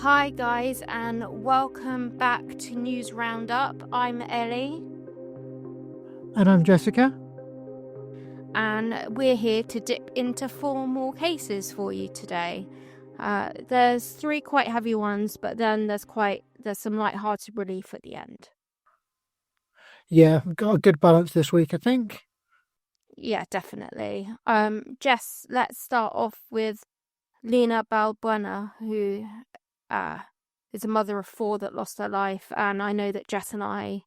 Hi guys, and welcome back to News Roundup. I'm Ellie, And I'm Jessica. and we're here to dip into 4 more cases for you today. There's 3 quite heavy ones, but then there's some light-hearted relief at the end. Yeah, we've got a good balance this week, I think. Yeah, definitely. Jess, let's start off with Lina Balbeuna, who is a mother of 4 that lost her life, and I know that Jess and I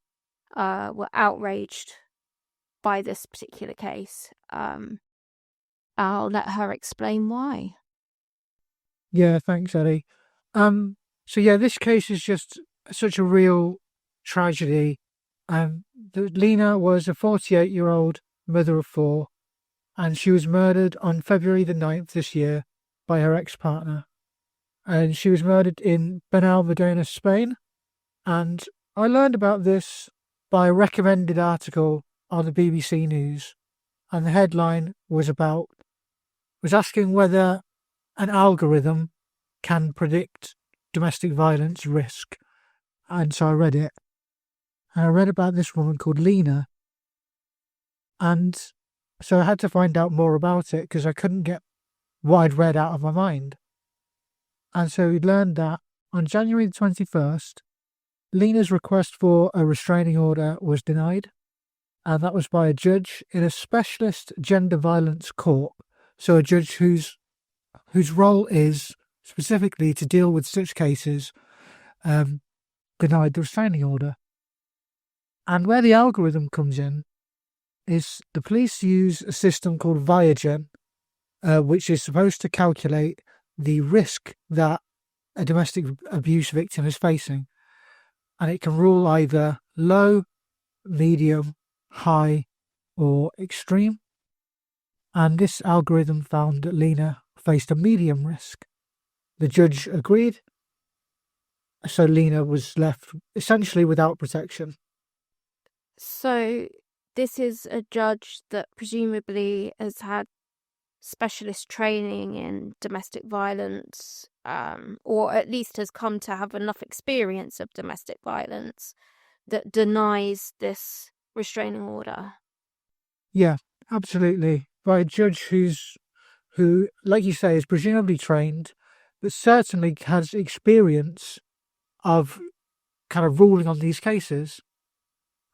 were outraged by this particular case. I'll let her explain why. Yeah, thanks, Ellie. This case is just such a real tragedy. Lena was a 48-year-old mother of 4, and she was murdered on February the 9th this year by her ex-partner. And she was murdered in Benalmádena, Spain. And I learned about this by a recommended article on the BBC News. And the headline was asking whether an algorithm can predict domestic violence risk. And so I read it. And I read about this woman called Lina. And so I had to find out more about it because I couldn't get what I'd read out of my mind. And so we learned that on January the 21st, Lina's request for a restraining order was denied. And that was by a judge in a specialist gender violence court. So a judge whose role is specifically to deal with such cases, denied the restraining order. And where the algorithm comes in is the police use a system called Viagen, which is supposed to calculate the risk that a domestic abuse victim is facing. And it can rule either low, medium, high, or extreme. And this algorithm found that Lina faced a medium risk. The judge agreed, so Lina was left essentially without protection. So this is a judge that presumably has had specialist training in domestic violence, or at least has come to have enough experience of domestic violence that denies this restraining order. Yeah, absolutely. By a judge who, like you say, is presumably trained, but certainly has experience of kind of ruling on these cases.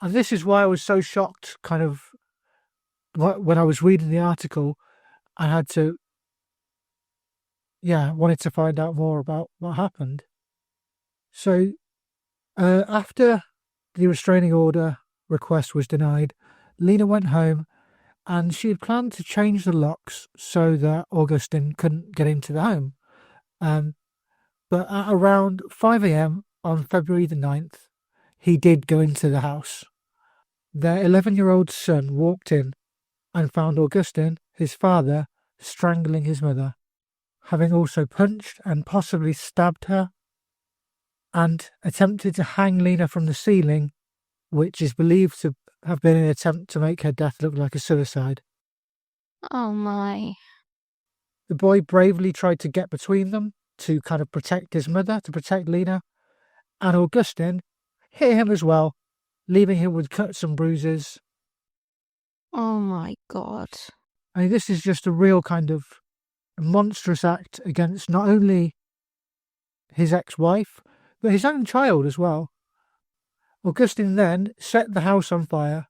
And this is why I was so shocked, kind of, when I was reading the article. I had to, wanted to find out more about what happened. So, after the restraining order request was denied, Lina went home and she had planned to change the locks so that Augustin couldn't get into the home. But at around 5 a.m. on February the 9th, he did go into the house. Their 11-year-old son walked in and found Augustin, his father, strangling his mother, having also punched and possibly stabbed her, and attempted to hang Lina from the ceiling, which is believed to have been an attempt to make her death look like a suicide. Oh my. The boy bravely tried to get between them to kind of protect his mother, to protect Lina, and Augustin hit him as well, leaving him with cuts and bruises. Oh my God. I mean, this is just a real kind of monstrous act against not only his ex-wife, but his own child as well. Augustin then set the house on fire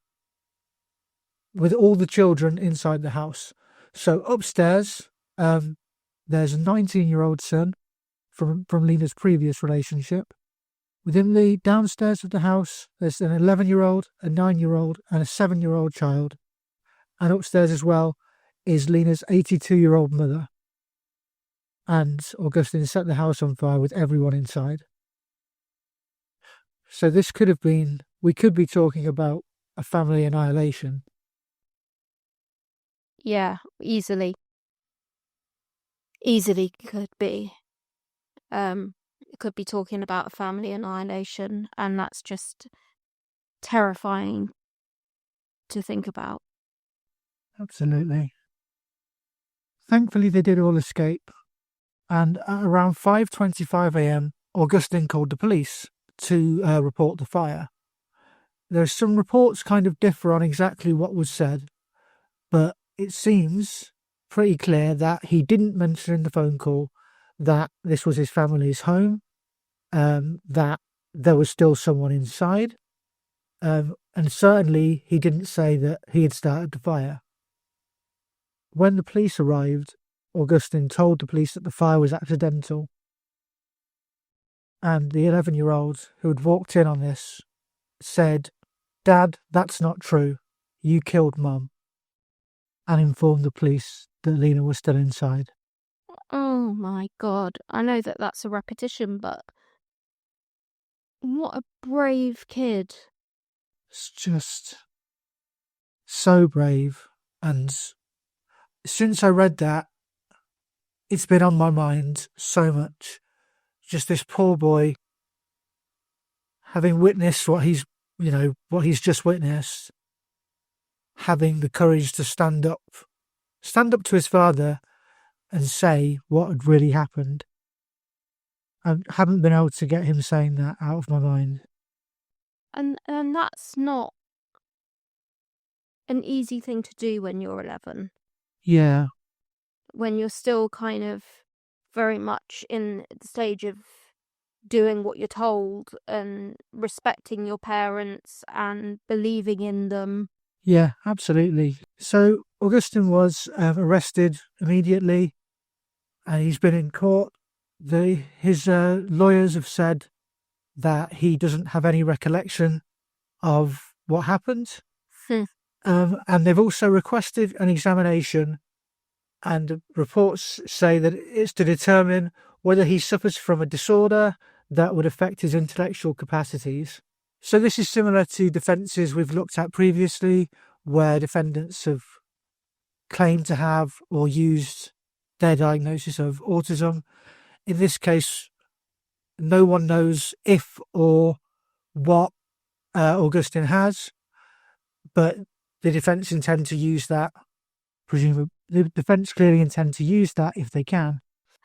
with all the children inside the house. So upstairs, there's a 19-year-old son from Lina's previous relationship. Within the downstairs of the house, there's an 11-year-old, a 9-year-old, and a 7-year-old child. And upstairs as well is Lina's 82-year-old mother. And Augustin set the house on fire with everyone inside. So this could have been, we could be talking about a family annihilation. Yeah, easily. Easily could be. Could be talking about a family annihilation, and that's just terrifying to think about. Absolutely. Thankfully, they did all escape, and at around 5:25 a.m., Augustine called the police to report the fire. There's some reports kind of differ on exactly what was said, but it seems pretty clear that he didn't mention in the phone call that this was his family's home, that there was still someone inside, and certainly he didn't say that he had started the fire. When the police arrived, Augustine told the police that the fire was accidental, and the 11-year-old who had walked in on this said, "Dad, that's not true. You killed Mum," and informed the police that Lina was still inside. Oh my God. I know that that's a repetition, but what a brave kid. It's just so brave. And since I read that, it's been on my mind so much. Just this poor boy having witnessed what he's just witnessed, having the courage to stand up to his father and say what had really happened. I haven't been able to get him saying that out of my mind. And that's not an easy thing to do when you're 11. Yeah. When you're still kind of very much in the stage of doing what you're told and respecting your parents and believing in them. Yeah, absolutely. So Augustine was arrested immediately, and he's been in court. His lawyers have said that he doesn't have any recollection of what happened. And they've also requested an examination, and reports say that it's to determine whether he suffers from a disorder that would affect his intellectual capacities. So this is similar to defences we've looked at previously, where defendants have claimed to have or used their diagnosis of autism. In this case, no one knows if or what Augustine has, but the defence intend to use that. Presumably, the defence clearly intend to use that if they can.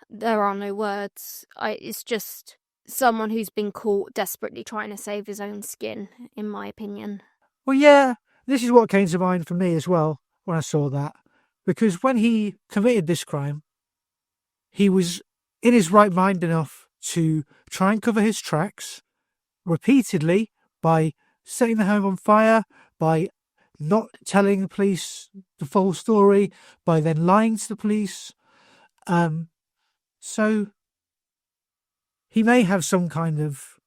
There are no words. It's just someone who's been caught desperately trying to save his own skin, in my opinion. Well, yeah, this is what came to mind for me as well when I saw that. Because when he committed this crime, he was in his right mind enough to try and cover his tracks repeatedly by setting the home on fire, by not telling the police the full story, by then lying to the police. So he may have some kind of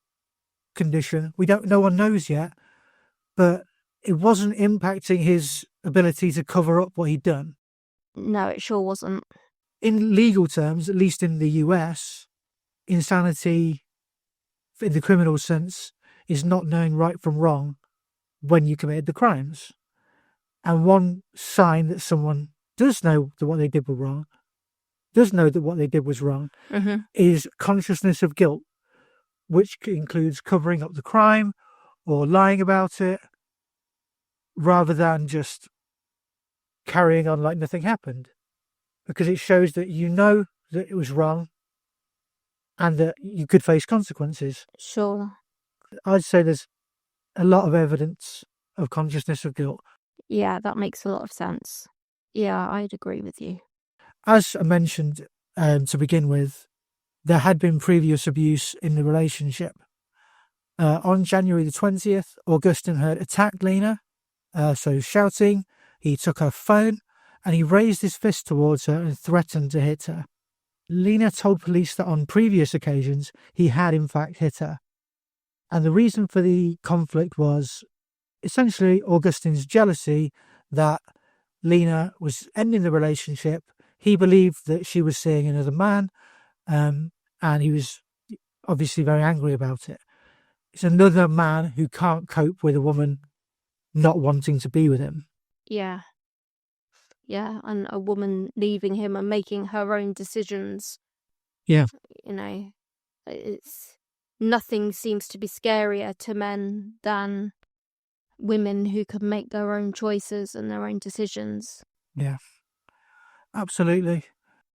condition. No one knows yet, but it wasn't impacting his ability to cover up what he'd done. No, it sure wasn't. In legal terms, at least in the US, insanity in the criminal sense is not knowing right from wrong when you committed the crimes. And one sign that someone does know that what they did was wrong, is consciousness of guilt, which includes covering up the crime or lying about it, rather than just carrying on like nothing happened. Because it shows that you know that it was wrong and that you could face consequences. Sure. I'd say there's a lot of evidence of consciousness of guilt. Yeah, that makes a lot of sense. Yeah, I'd agree with you. As I mentioned to begin with, there had been previous abuse in the relationship. On January the 20th, Augustine had attacked Lina, so shouting. He took her phone and he raised his fist towards her and threatened to hit her. Lina told police that on previous occasions he had in fact hit her. And the reason for the conflict was essentially Augustine's jealousy that Lina was ending the relationship. He believed that she was seeing another man, and he was obviously very angry about it. It's another man who can't cope with a woman not wanting to be with him. Yeah. Yeah, and a woman leaving him and making her own decisions. Yeah. You know, nothing seems to be scarier to men than women who can make their own choices and their own decisions. Yeah, absolutely.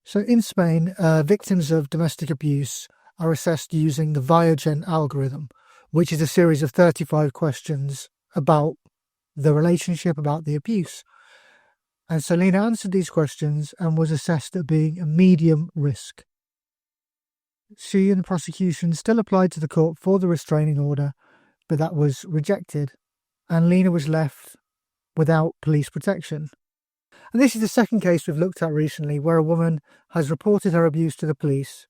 So in Spain, victims of domestic abuse are assessed using the Viagen algorithm, which is a series of 35 questions about the relationship, about the abuse. And so Lina answered these questions and was assessed at being a medium risk. She and the prosecution still applied to the court for the restraining order, but that was rejected, and Lina was left without police protection. And this is the second case we've looked at recently where a woman has reported her abuse to the police,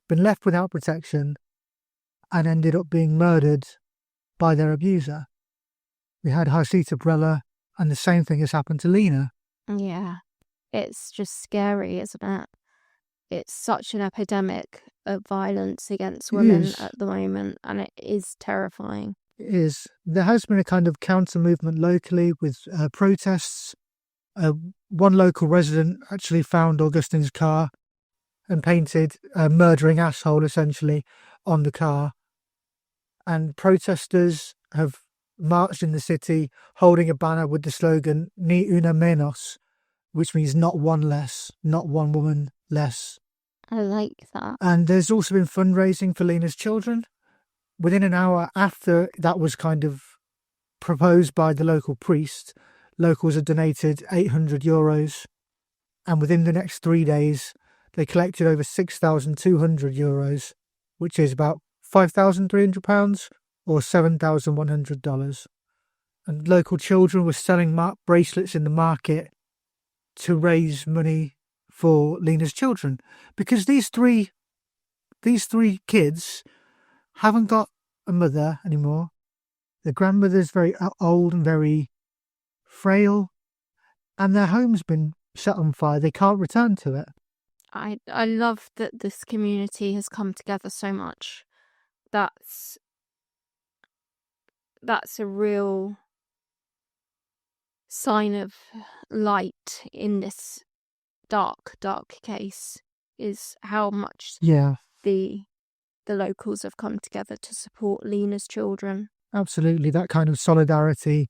been left without protection, and ended up being murdered by their abuser. We had Hasita Brella, and the same thing has happened to Lina. Yeah, it's just scary, isn't it? It's such an epidemic of violence against women at the moment, and it is terrifying. It is. There has been a kind of counter movement locally with protests. One local resident actually found Augustine's car and painted a murdering asshole essentially on the car. And protesters have marched in the city holding a banner with the slogan Ni una menos, which means not one less, not one woman less. I like that. And there's also been fundraising for Lina's children. Within an hour after that was kind of proposed by the local priest, locals had donated €800. And within the next 3 days, they collected over €6,200, which is about £5,300 or $7,100. And local children were selling bracelets in the market to raise money for Lina's children, because these three kids haven't got a mother anymore. The grandmother's very old and very frail, and their home's been set on fire. They can't return to it. I love that this community has come together so much. That's a real sign of light in this dark case, is how much the locals have come together to support Lina's children. Absolutely, that kind of solidarity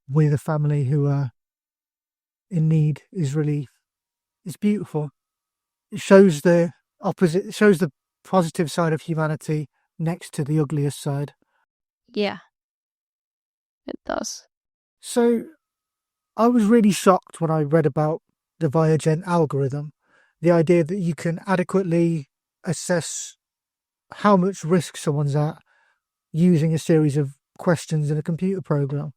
with a family who are in need is beautiful. It shows the opposite. It shows the positive side of humanity next to the ugliest side. Yeah, it does. So I was really shocked when I read about the Viagen algorithm, the idea that you can adequately assess how much risk someone's at using a series of questions in a computer program.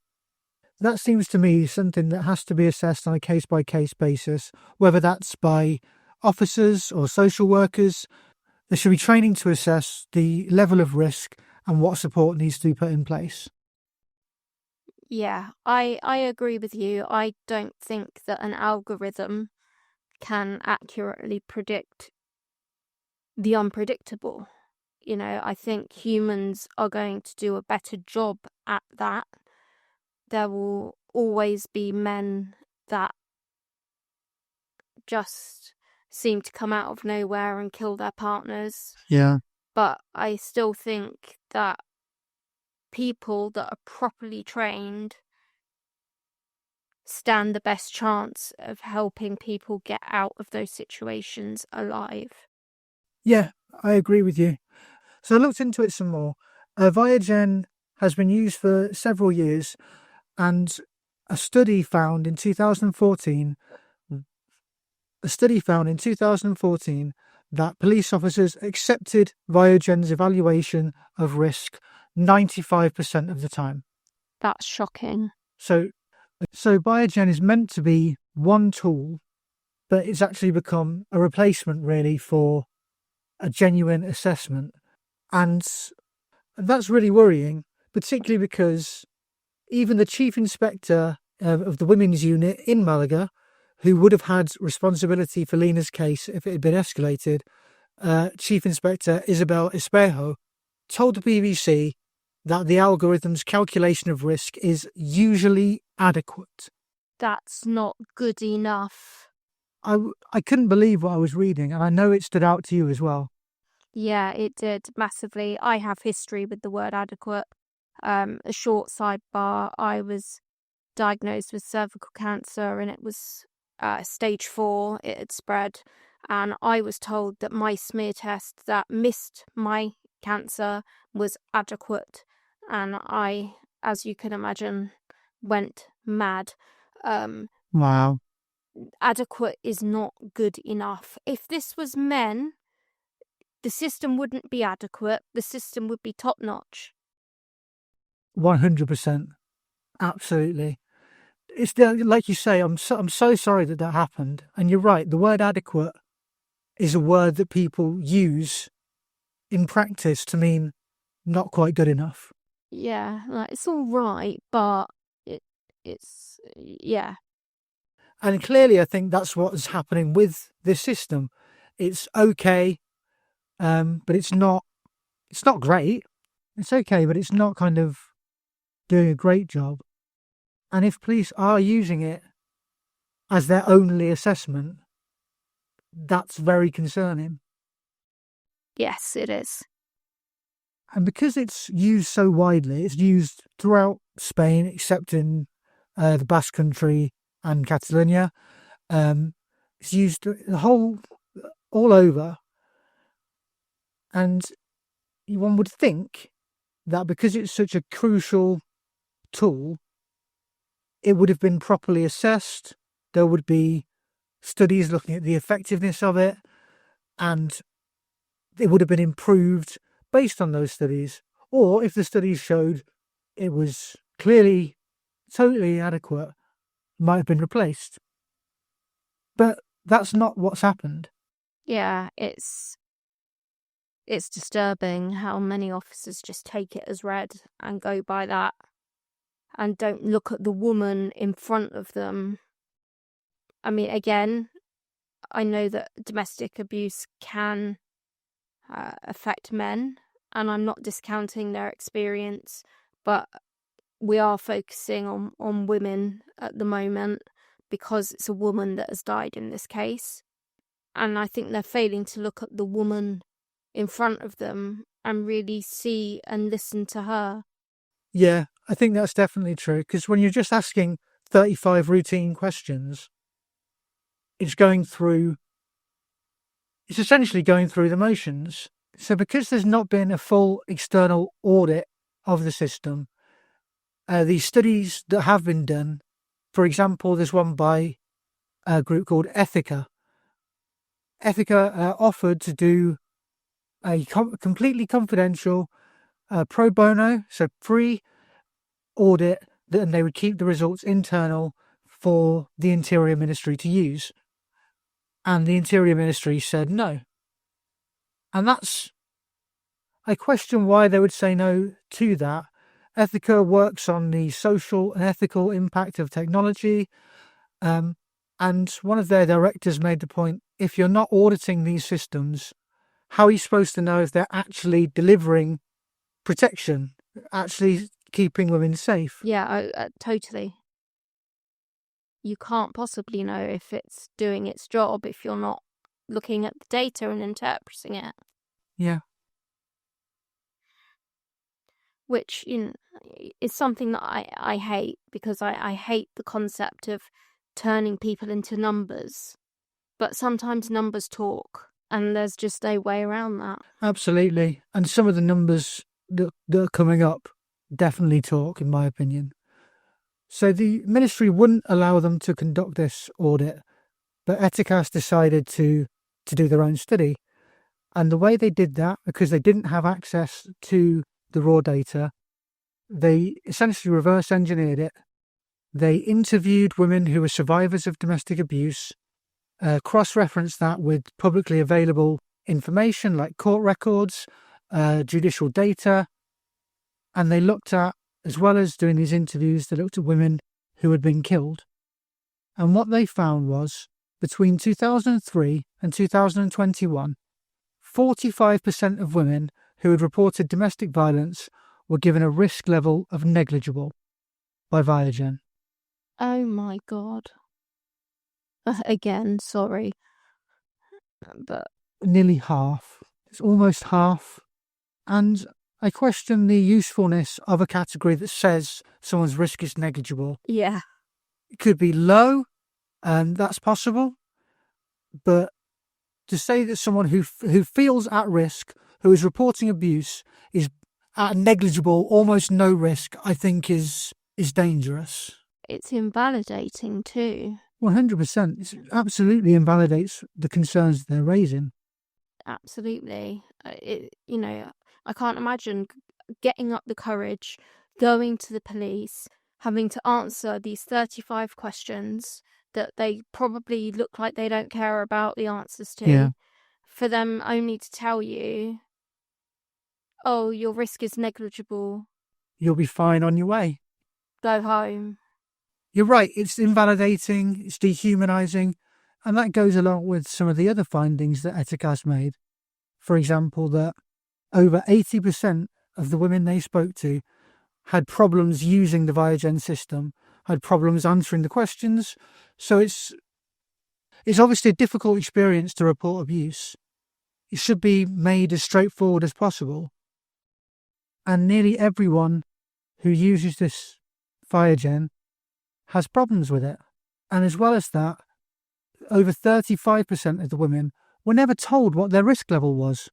That seems to me something that has to be assessed on a case-by-case basis, whether that's by officers or social workers. There should be training to assess the level of risk and what support needs to be put in place. Yeah, I agree with you. I don't think that an algorithm can accurately predict the unpredictable. I think humans are going to do a better job at that. There will always be men that just seem to come out of nowhere and kill their partners. Yeah. But I still think that people that are properly trained stand the best chance of helping people get out of those situations alive. Yeah, I agree with you. So I looked into it some more. Viagen has been used for several years, and a study found in 2014 that police officers accepted Viagen's evaluation of risk 95% of the time. That's shocking. So Viagen is meant to be one tool, but it's actually become a replacement really for a genuine assessment. And that's really worrying, particularly because even the chief inspector of the women's unit in Malaga, who would have had responsibility for Lina's case if it had been escalated, Chief Inspector Isabel Espejo, told the BBC that the algorithm's calculation of risk is usually adequate. That's not good enough. I couldn't believe what I was reading, and I know it stood out to you as well. Yeah, it did massively. I have history with the word adequate. A short sidebar, I was diagnosed with cervical cancer and it was stage 4. It had spread. and I was told that my smear test that missed my cancer was adequate, and I, as you can imagine, went mad. Wow. Adequate is not good enough. If this was men, the system wouldn't be adequate, the system would be top notch. 100%. Absolutely. It's like you say, I'm so sorry that happened. And you're right, the word adequate is a word that people use in practice to mean not quite good enough. Yeah, like it's all right, but it's yeah. And clearly, I think that's what is happening with this system. It's okay, but it's not. It's not great. It's okay, but it's not kind of doing a great job. And if police are using it as their only assessment, that's very concerning. Yes, it is. And because it's used so widely, it's used throughout Spain, except in the Basque Country and Catalonia. It's used all over. And one would think that because it's such a crucial tool, it would have been properly assessed. There would be studies looking at the effectiveness of it, and it would have been improved based on those studies. Or if the studies showed it was clearly totally adequate, it might have been replaced. But that's not what's happened. Yeah, it's disturbing how many officers just take it as read and go by that and don't look at the woman in front of them. I mean, again, I know that domestic abuse can affect men, and I'm not discounting their experience, but we are focusing on women at the moment because it's a woman that has died in this case. And I think they're failing to look at the woman in front of them and really see and listen to her. Yeah, I think that's definitely true. Because when you're just asking 35 routine questions, it's essentially going through the motions. So because there's not been a full external audit of the system, these studies that have been done, for example, there's one by a group called Ethica. Ethica offered to do a completely confidential pro bono, so free audit, and they would keep the results internal for the Interior Ministry to use. And the Interior Ministry said no. And I question why they would say no to that. Ethica works on the social and ethical impact of technology. And one of their directors made the point, if you're not auditing these systems, how are you supposed to know if they're actually delivering protection, actually keeping women safe? Yeah, totally. You can't possibly know if it's doing its job if you're not looking at the data and interpreting it. Yeah. Which, is something that I hate, because I hate the concept of turning people into numbers. But sometimes numbers talk, and there's just no way around that. Absolutely. And some of the numbers that are coming up definitely talk, in my opinion. So the ministry wouldn't allow them to conduct this audit, but Etikas decided to do their own study. And the way they did that, because they didn't have access to the raw data, they essentially reverse engineered it. They interviewed women who were survivors of domestic abuse, cross-referenced that with publicly available information like court records, judicial data, and they looked at, as well as doing these interviews, they looked at women who had been killed. And what they found was, between 2003 and 2021, 45% of women who had reported domestic violence were given a risk level of negligible by Viagen. Oh my God. Again, sorry. But Nearly half. It's almost half. And I question the usefulness of a category that says someone's risk is negligible. yeah. It could be low, and that's possible, but to say that someone who feels at risk, who is reporting abuse, is at negligible, almost no risk, I think is dangerous. It's invalidating too. 100%. It absolutely invalidates the concerns they're raising. Absolutely. I can't imagine getting up the courage, going to the police, having to answer these 35 questions that they probably look like they don't care about the answers to, Yeah. for them only to tell you, oh, your risk is negligible, You'll be fine on your way. go home. You're right, it's invalidating, it's dehumanising, and that goes along with some of the other findings that Etik has made. For example, that over 80% of the women they spoke to had problems using the Viagen system, had problems answering the questions. So it's obviously a difficult experience to report abuse. It should be made as straightforward as possible. And nearly everyone who uses this Viagen has problems with it. And as well as that, over 35% of the women were never told what their risk level was.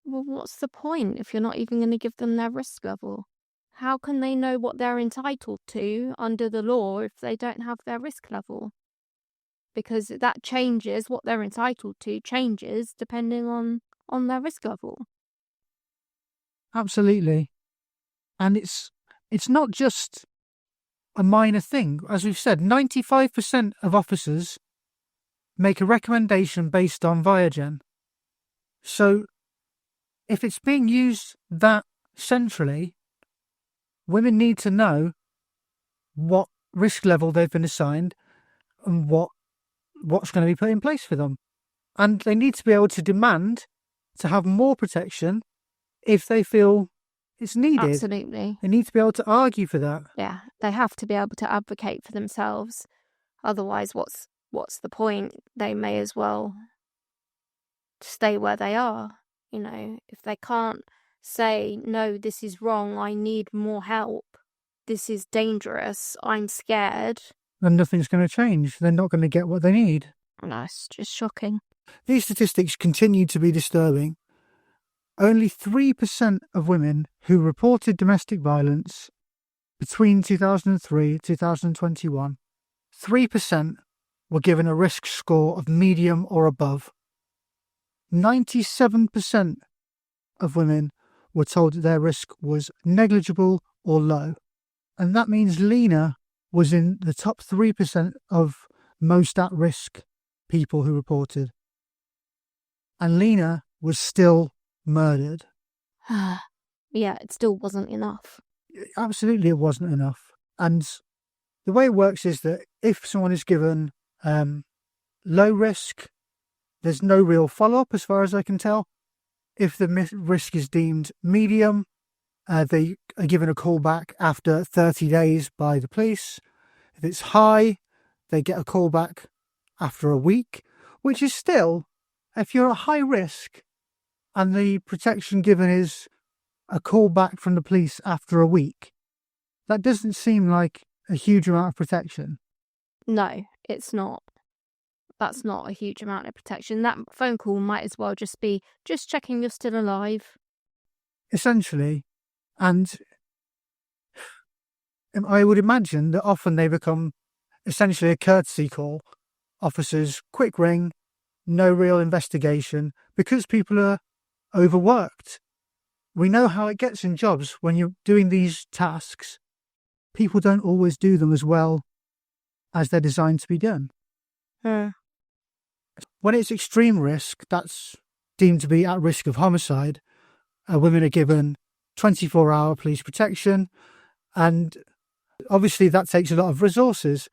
Well, what's the point if you're not even going to give them their risk level? How can they know what they're entitled to under the law if they don't have their risk level? Because that changes, what they're entitled to changes depending on their risk level. Absolutely. And it's not just a minor thing. As we've said, 95% of officers make a recommendation based on Viagen. So if it's being used that centrally, women need to know what risk level they've been assigned and what's going to be put in place for them. And they need to be able to demand to have more protection if they feel it's needed. Absolutely. They need to be able to argue for that. Yeah, they have to be able to advocate for themselves. Otherwise, what's the point? They may as well stay where they are. If they can't say, no, this is wrong, I need more help, this is dangerous, I'm scared, then nothing's going to change. They're not going to get what they need. No, it's just shocking. These statistics continue to be disturbing. Only 3% of women who reported domestic violence between 2003 and 2021, 3% were given a risk score of medium or above. 97% of women were told that their risk was negligible or low. And that means Lina was in the top 3% of most at-risk people who reported. And Lina was still murdered. Yeah, it still wasn't enough. Absolutely, it wasn't enough. And the way it works is that if someone is given low risk, there's no real follow-up as far as I can tell. If the risk is deemed medium, they are given a call back after 30 days by the police. If it's high, they get a call back after a week, which is still, if you're at high risk and the protection given is a call back from the police after a week, that doesn't seem like a huge amount of protection. No, it's not. That's not a huge amount of protection. That phone call might as well just be just checking you're still alive. Essentially. And I would imagine that often they become essentially a courtesy call. Officers, quick ring, no real investigation, because people are overworked. We know how it gets in jobs when you're doing these tasks. People don't always do them as well as they're designed to be done. When it's extreme risk, that's deemed to be at risk of homicide. Women are given 24-hour police protection, and obviously that takes a lot of resources.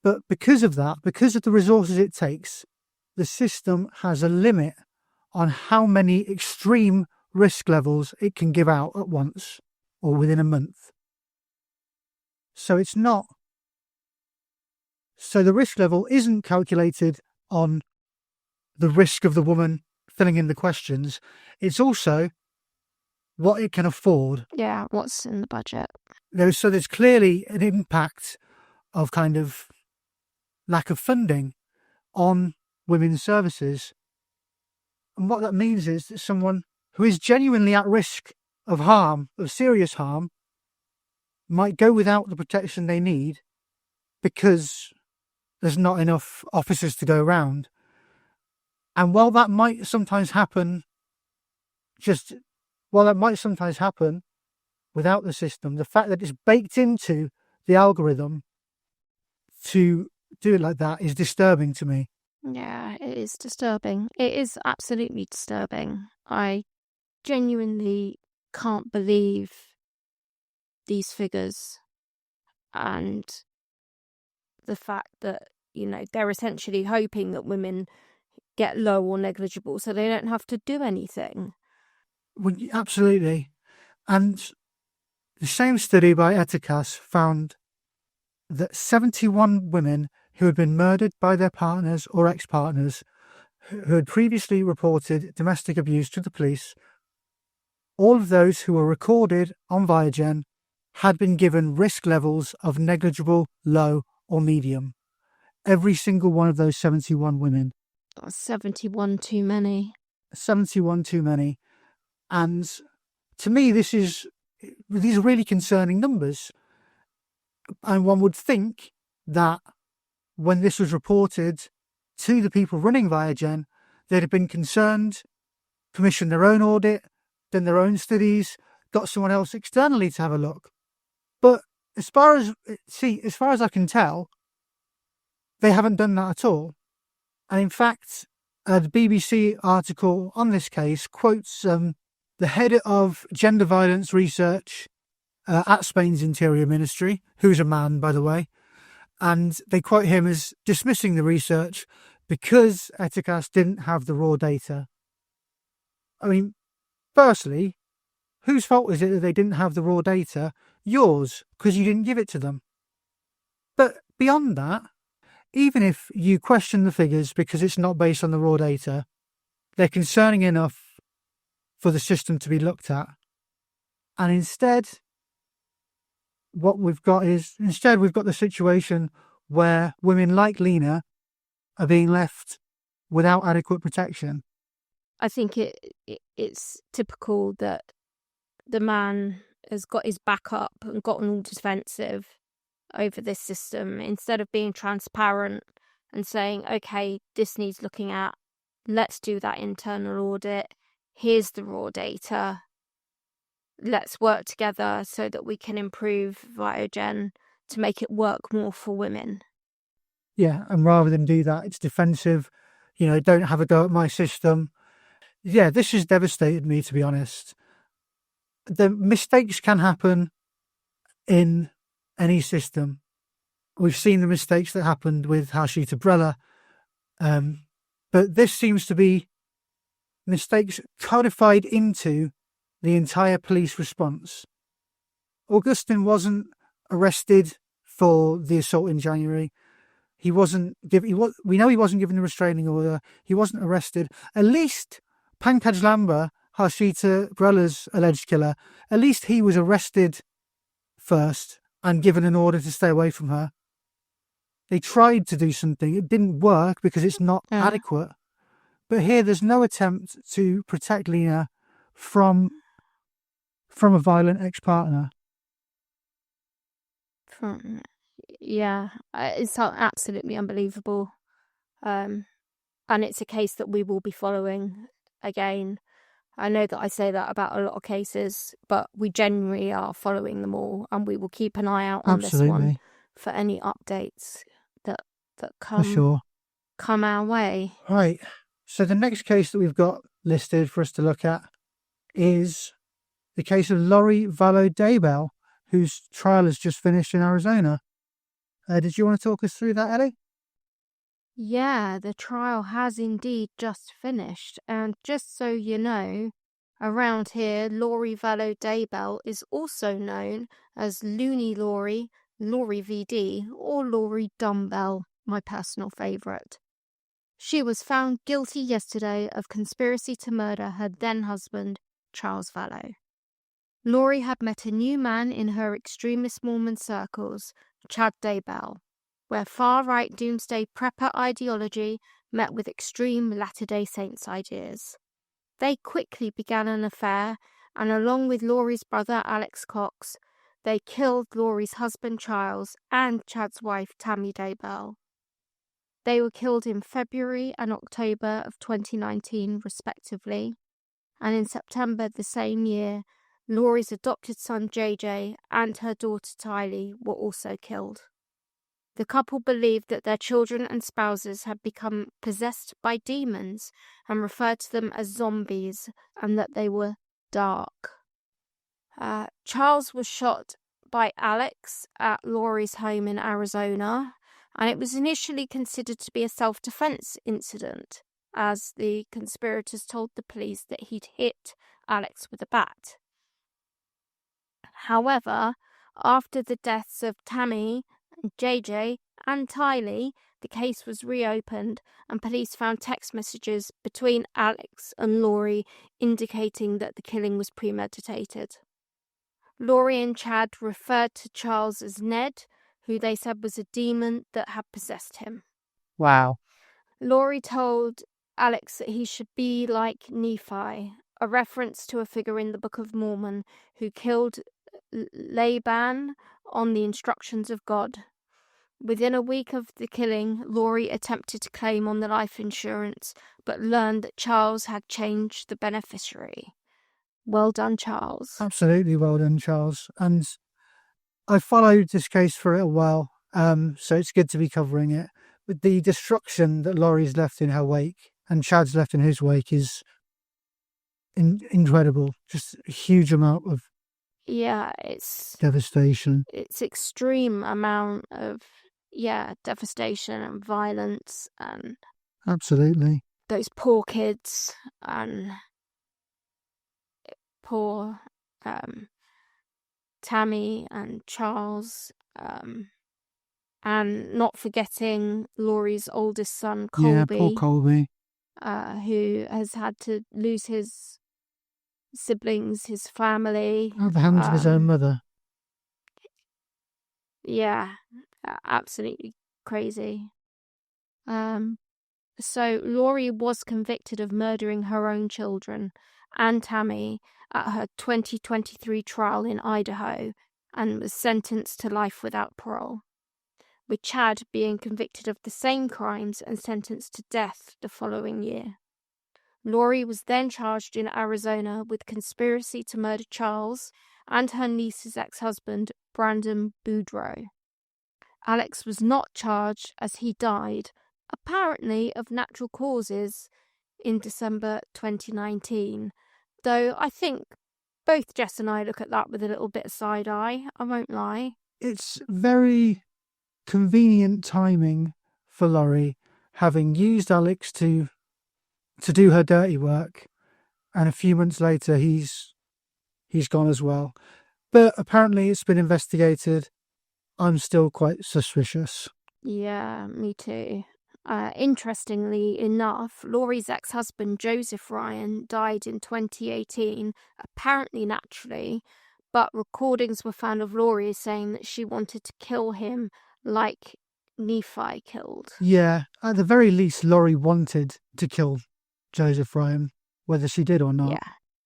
But because of that, because of the resources it takes, the system has a limit on how many extreme risk levels it can give out at once or within a month. So it's not. So the risk level isn't calculated on the risk of the woman filling in the questions. It's also what it can afford. Yeah, what's in the budget. There's clearly an impact of kind of lack of funding on women's services. And what that means is that someone who is genuinely at risk of harm, of serious harm, might go without the protection they need because there's not enough officers to go around. And while that might sometimes happen without the system, the fact that it's baked into the algorithm to do it like that is disturbing to me. Yeah, it is disturbing. It is absolutely disturbing. I genuinely can't believe these figures and the fact that, they're essentially hoping that women get low or negligible so they don't have to do anything. Well, absolutely. And the same study by Etikas found that 71 women who had been murdered by their partners or ex-partners who had previously reported domestic abuse to the police, all of those who were recorded on Viagen had been given risk levels of negligible, low, or medium. Every single one of those 71 women. 71 too many. 71 too many. And to me, these are really concerning numbers. And one would think that when this was reported to the people running Viagen, they'd have been concerned, commissioned their own audit, done their own studies, got someone else externally to have a look. But as far as I can tell, they haven't done that at all. And in fact, the BBC article on this case quotes the head of gender violence research at Spain's Interior Ministry, who's a man, by the way, and they quote him as dismissing the research because Etikas didn't have the raw data. I mean, firstly, whose fault is it that they didn't have the raw data? Yours, because you didn't give it to them. But beyond that, even if you question the figures because it's not based on the raw data, they're concerning enough for the system to be looked at. And instead, we've got the situation where women like Lina are being left without adequate protection. I think it's typical that the man has got his back up and gotten all defensive over this system instead of being transparent and saying, okay, this needs looking at, let's do that internal audit, here's the raw data, let's work together so that we can improve Viagen to make it work more for women. Yeah, and rather than do that, it's defensive, don't have a go at my system. Yeah, this has devastated me, to be honest. The mistakes can happen in any system. We've seen the mistakes that happened with Harshita Brella, but this seems to be mistakes codified into the entire police response. Augustin wasn't arrested for the assault in January. We know he wasn't given the restraining order. He wasn't arrested. At least Pankaj Lamba, Harshita Brella's alleged killer, at least he was arrested first and given an order to stay away from her. They tried to do something. It didn't work because it's not adequate. But here there's no attempt to protect Lina from a violent ex-partner. Yeah, it's absolutely unbelievable. And it's a case that we will be following again. I know that I say that about a lot of cases, but we genuinely are following them all, and we will keep an eye out on this one for any updates that come our way. Right. So the next case that we've got listed for us to look at is the case of Lori Vallow Daybell, whose trial has just finished in Arizona. Did you want to talk us through that, Ellie? Yeah, the trial has indeed just finished, and just so you know, around here, Lori Vallow Daybell is also known as Looney Lori, Lori VD, or Lori Dumbbell, my personal favourite. She was found guilty yesterday of conspiracy to murder her then-husband, Charles Vallow. Lori had met a new man in her extremist Mormon circles, Chad Daybell, where far-right doomsday prepper ideology met with extreme Latter-day Saints ideas. They quickly began an affair, and along with Laurie's brother Alex Cox, they killed Laurie's husband Charles and Chad's wife Tammy Daybell. They were killed in February and October of 2019 respectively, and in September the same year, Laurie's adopted son JJ and her daughter Tylee were also killed. The couple believed that their children and spouses had become possessed by demons and referred to them as zombies, and that they were dark. Charles was shot by Alex at Laurie's home in Arizona, and it was initially considered to be a self-defense incident, as the conspirators told the police that he'd hit Alex with a bat. However, after the deaths of Tammy, JJ and Tylee, the case was reopened and police found text messages between Alex and Laurie indicating that the killing was premeditated. Laurie and Chad referred to Charles as Ned, who they said was a demon that had possessed him. Wow. Laurie told Alex that he should be like Nephi, a reference to a figure in the Book of Mormon who killed Laban on the instructions of God. Within a week of the killing, Laurie attempted to claim on the life insurance, but learned that Charles had changed the beneficiary. Well done, Charles. Absolutely well done, Charles. And I followed this case for a while, so it's good to be covering it. But the destruction that Laurie's left in her wake and Chad's left in his wake is incredible. Just a huge amount of it's devastation. It's extreme amount of devastation and violence, and absolutely those poor kids and poor Tammy and Charles, and not forgetting Laurie's oldest son Colby. Yeah, poor Colby, who has had to lose his siblings, his family, at the hands of his own mother. Yeah, absolutely crazy. So Laurie was convicted of murdering her own children and Tammy at her 2023 trial in Idaho and was sentenced to life without parole, with Chad being convicted of the same crimes and sentenced to death the following year. Laurie was then charged in Arizona with conspiracy to murder Charles and her niece's ex-husband, Brandon Boudreaux. Alex was not charged as he died, apparently of natural causes, in December 2019, though I think both Jess and I look at that with a little bit of side eye, I won't lie. It's very convenient timing for Laurie, having used Alex to do her dirty work, and a few months later he's gone as well. But apparently it's been investigated. I'm still quite suspicious. Yeah, me too. Interestingly enough, Laurie's ex-husband Joseph Ryan died in 2018, apparently naturally, but recordings were found of Laurie saying that she wanted to kill him like Nephi killed. Yeah, at the very least, Laurie wanted to kill Joseph Ryan, whether she did or not.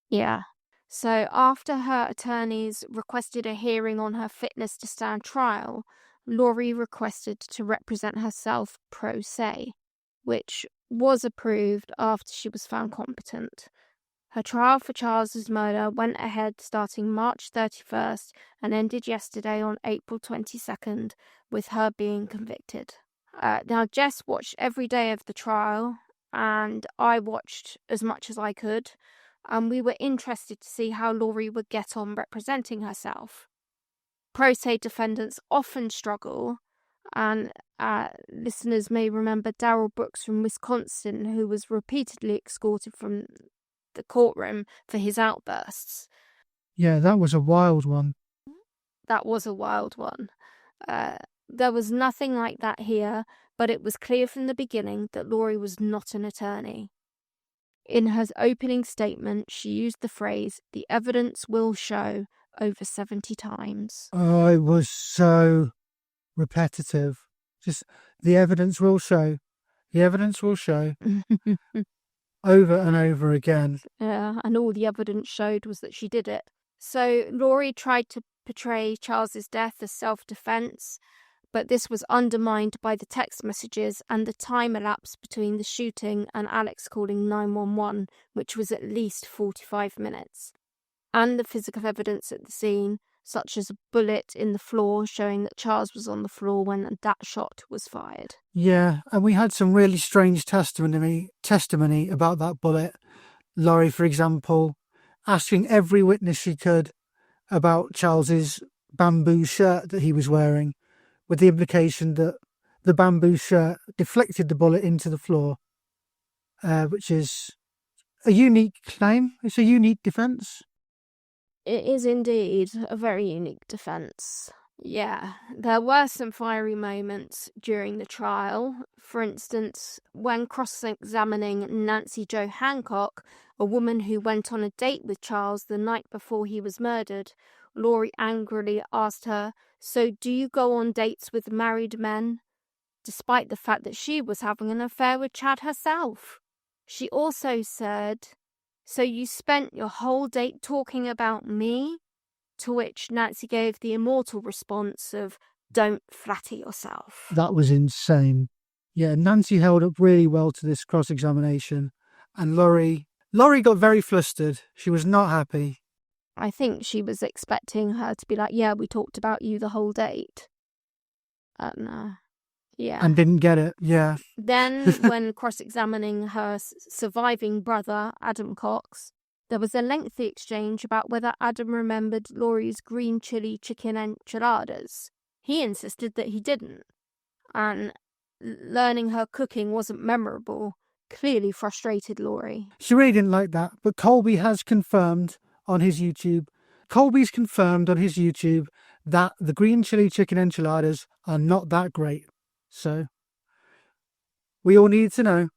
Yeah. So after her attorneys requested a hearing on her fitness to stand trial, Laurie requested to represent herself pro se, which was approved after she was found competent. Her trial for Charles's murder went ahead starting March 31st and ended yesterday on April 22nd, with her being convicted. Now, Jess watched every day of the trial, and I watched as much as I could, and we were interested to see how Laurie would get on representing herself. Pro se defendants often struggle, and listeners may remember Darrell Brooks from Wisconsin, who was repeatedly escorted from the courtroom for his outbursts. Yeah, that was a wild one. There was nothing like that here, but it was clear from the beginning that Laurie was not an attorney. In her opening statement, she used the phrase, "the evidence will show," over 70 times. Oh, it was so repetitive. Just, the evidence will show. The evidence will show. over and over again. And all the evidence showed was that she did it. So Laurie tried to portray Charles's death as self-defense, but this was undermined by the text messages and the time elapsed between the shooting and Alex calling 911, which was at least 45 minutes, and the physical evidence at the scene, such as a bullet in the floor showing that Charles was on the floor when that shot was fired. Yeah, and we had some really strange testimony about that bullet. Laurie, for example, asking every witness she could about Charles's bamboo shirt that he was wearing, with the implication that the bamboo shirt deflected the bullet into the floor, which is a unique claim. It's a unique defence. It is indeed a very unique defence. Yeah, there were some fiery moments during the trial. For instance, when cross-examining Nancy Jo Hancock, a woman who went on a date with Charles the night before he was murdered, Laurie angrily asked her, "So do you go on dates with married men?" Despite the fact that she was having an affair with Chad herself. She also said, "So you spent your whole date talking about me?" To which Nancy gave the immortal response of, "Don't flatter yourself." That was insane. Yeah, Nancy held up really well to this cross-examination, and Laurie got very flustered. She was not happy. I think she was expecting her to be like, "Yeah, we talked about you the whole date." Yeah. And didn't get it, yeah. Then, when cross-examining her surviving brother, Adam Cox, there was a lengthy exchange about whether Adam remembered Laurie's green chili chicken enchiladas. He insisted that he didn't, and learning her cooking wasn't memorable clearly frustrated Laurie. She really didn't like that, but Colby's confirmed on his YouTube that the green chili chicken enchiladas are not that great. So, we all need to know.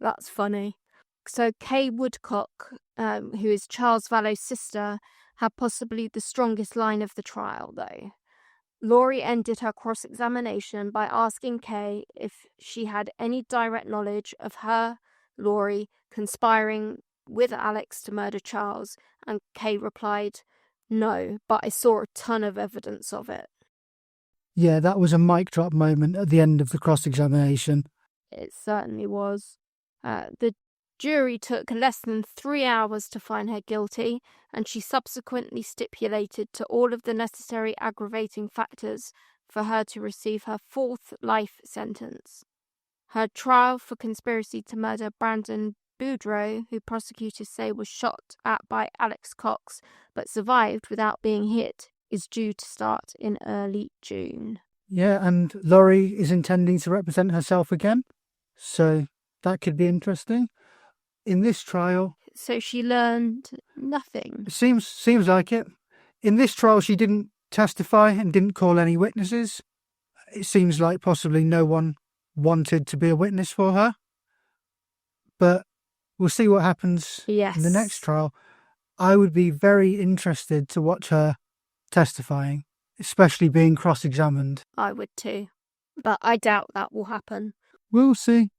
That's funny. So Kay Woodcock, who is Charles Vallow's sister, had possibly the strongest line of the trial, though. Laurie ended her cross-examination by asking Kay if she had any direct knowledge of her, Laurie, conspiring with Alex to murder Charles, and Kay replied, "No, but I saw a ton of evidence of it." Yeah, that was a mic drop moment at the end of the cross-examination. It certainly was. The jury took less than 3 hours to find her guilty, and she subsequently stipulated to all of the necessary aggravating factors for her to receive her 4th life sentence. Her trial for conspiracy to murder Brandon Boudreaux, who prosecutors say was shot at by Alex Cox but survived without being hit, is due to start in early June. Yeah, and Laurie is intending to represent herself again, so that could be interesting. In this trial... So she learned nothing? Seems like it. In this trial, she didn't testify and didn't call any witnesses. It seems like possibly no one wanted to be a witness for her. But we'll see what happens in the next trial. I would be very interested to watch her testifying, especially being cross-examined. I would too, but I doubt that will happen. We'll see.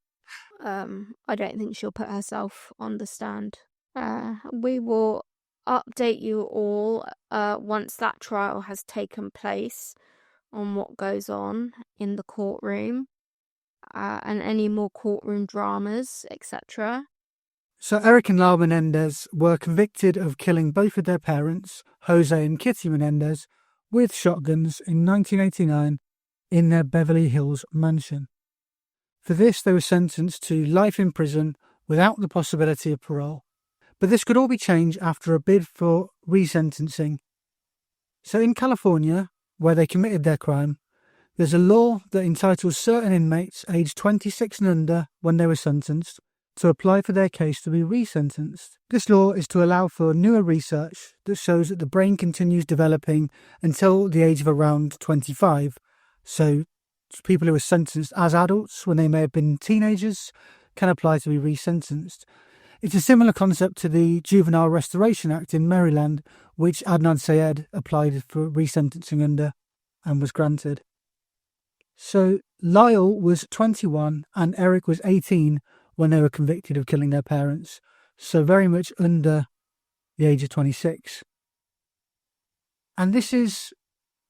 I don't think she'll put herself on the stand. We will update you all once that trial has taken place on what goes on in the courtroom and any more courtroom dramas, etc. So Erik and Lyle Menendez were convicted of killing both of their parents, Jose and Kitty Menendez, with shotguns in 1989 in their Beverly Hills mansion. For this, they were sentenced to life in prison without the possibility of parole. But this could all be changed after a bid for resentencing. So in California, where they committed their crime, there's a law that entitles certain inmates aged 26 and under when they were sentenced to apply for their case to be resentenced. This law is to allow for newer research that shows that the brain continues developing until the age of around 25. So people who are sentenced as adults when they may have been teenagers can apply to be resentenced. It's a similar concept to the Juvenile Restoration Act in Maryland, which Adnan Syed applied for resentencing under and was granted. So Lyle was 21 and Erik was 18 when they were convicted of killing their parents, so very much under the age of 26. And this is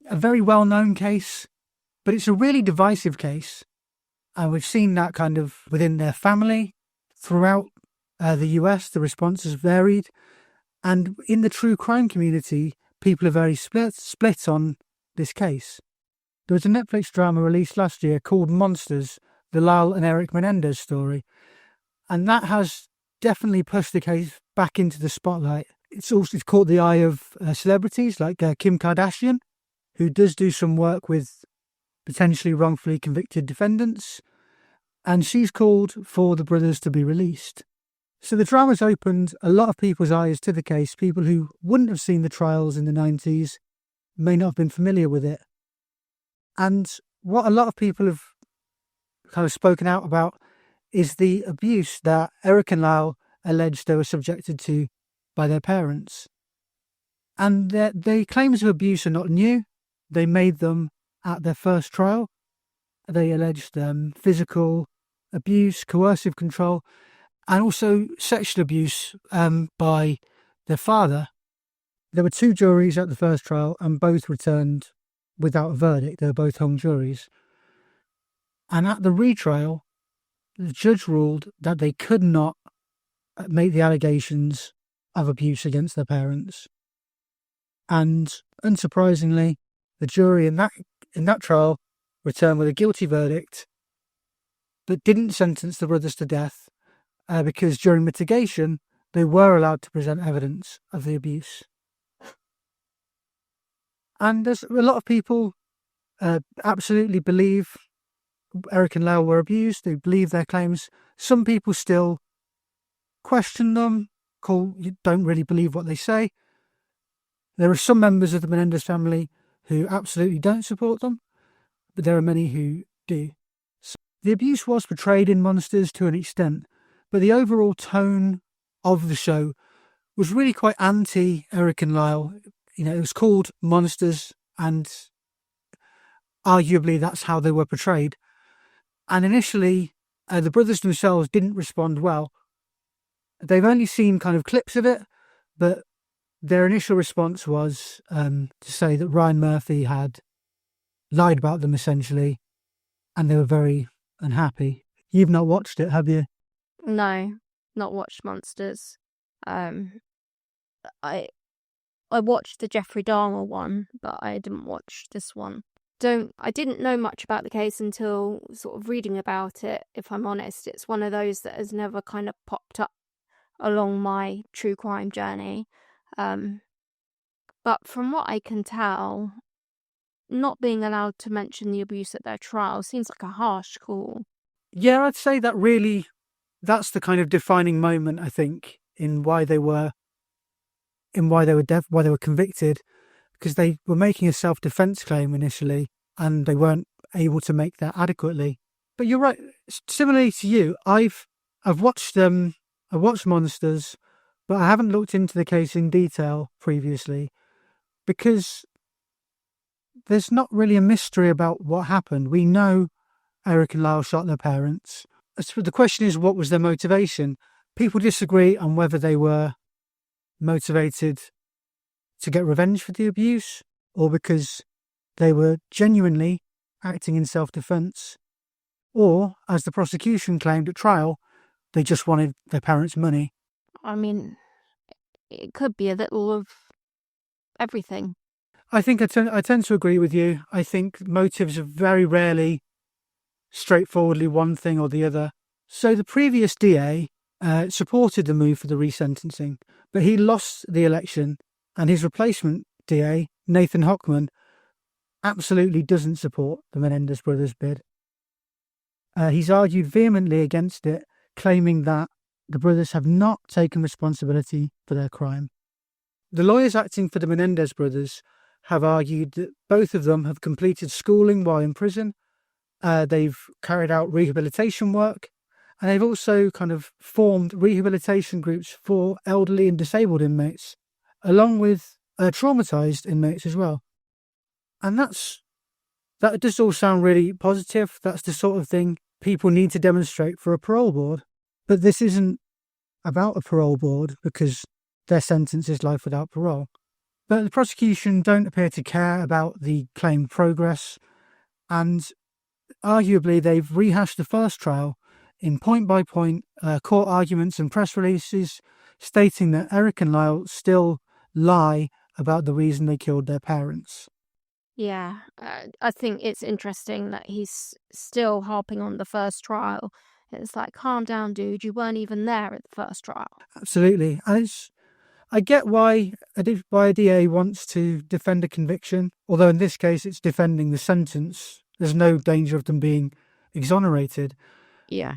a very well-known case, but it's a really divisive case. And we've seen that kind of within their family. Throughout the US, the response has varied. And in the true crime community, people are very split on this case. There was a Netflix drama released last year called Monsters, the Lyle and Erik Menendez story. And that has definitely pushed the case back into the spotlight. It's caught the eye of celebrities like Kim Kardashian, who does do some work with potentially wrongfully convicted defendants, and she's called for the brothers to be released. So the drama's opened a lot of people's eyes to the case. People who wouldn't have seen the trials in the 90s may not have been familiar with it. And what a lot of people have kind of spoken out about is the abuse that Erik and Lyle alleged they were subjected to by their parents. And the claims of abuse are not new. They made them at their first trial. They alleged physical abuse, coercive control, and also sexual abuse by their father. There were 2 juries at the first trial and both returned without a verdict. They were both hung juries. And at the retrial, the judge ruled that they could not make the allegations of abuse against their parents. And unsurprisingly, the jury in that trial returned with a guilty verdict, but didn't sentence the brothers to death because during mitigation, they were allowed to present evidence of the abuse. And there's a lot of people absolutely believe Erik and Lyle were abused. They believe their claims. Some people still question them, don't really believe what they say. There are some members of the Menendez family who absolutely don't support them, but there are many who do. So the abuse was portrayed in Monsters to an extent, but the overall tone of the show was really quite anti-Erik and Lyle. You know, it was called Monsters, and arguably that's how they were portrayed. And initially, the brothers themselves didn't respond well. They've only seen kind of clips of it, but their initial response was to say that Ryan Murphy had lied about them, essentially, and they were very unhappy. You've not watched it, have you? No, not watched Monsters. I watched the Jeffrey Dahmer one, but I didn't watch this one. I didn't know much about the case until sort of reading about it, if I'm honest. It's one of those that has never kind of popped up along my true crime journey. But from what I can tell, not being allowed to mention the abuse at their trial seems like a harsh call. Yeah, I'd say that's the kind of defining moment, I think, in why they were convicted, because they were making a self-defense claim initially, and they weren't able to make that adequately. But you're right. Similarly to you, I've watched Monsters, but I haven't looked into the case in detail previously, because there's not really a mystery about what happened. We know Erik and Lyle shot their parents. So the question is, what was their motivation? People disagree on whether they were motivated to get revenge for the abuse, or because they were genuinely acting in self-defense, or, as the prosecution claimed at trial, they just wanted their parents' money. I mean, it could be a little of everything. I think I tend to agree with you. I think motives are very rarely straightforwardly one thing or the other. So the previous DA supported the move for the resentencing, but he lost the election, and his replacement DA, Nathan Hochman, absolutely doesn't support the Menendez brothers' bid. He's argued vehemently against it, claiming that the brothers have not taken responsibility for their crime. The lawyers acting for the Menendez brothers have argued that both of them have completed schooling while in prison. They've carried out rehabilitation work, and they've also kind of formed rehabilitation groups for elderly and disabled inmates, along with traumatized inmates as well. And that's That does all sound really positive. That's the sort of thing people need to demonstrate for a parole board. But this isn't about a parole board because their sentence is life without parole. But the prosecution don't appear to care about the claimed progress, and arguably they've rehashed the first trial in point-by-point court arguments and press releases stating that Erik and Lyle still lie about the reason they killed their parents. Yeah, I think it's interesting that he's still harping on the first trial. It's like, calm down, dude. You weren't even there at the first trial. Absolutely. And I get why a DA wants to defend a conviction, although in this case it's defending the sentence. There's no danger of them being exonerated. Yeah.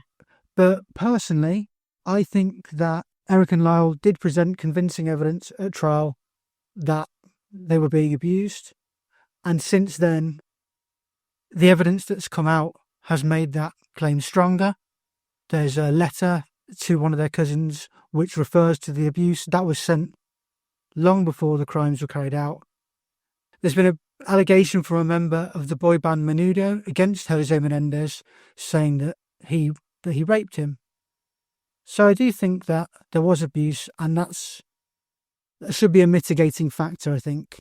But personally, I think that Erik and Lyle did present convincing evidence at trial that they were being abused. And since then, the evidence that's come out has made that claim stronger. There's a letter to one of their cousins which refers to the abuse that was sent long before the crimes were carried out. There's been an allegation from a member of the boy band Menudo against Jose Menendez, saying that he raped him. So I do think that there was abuse, and that should be a mitigating factor, I think.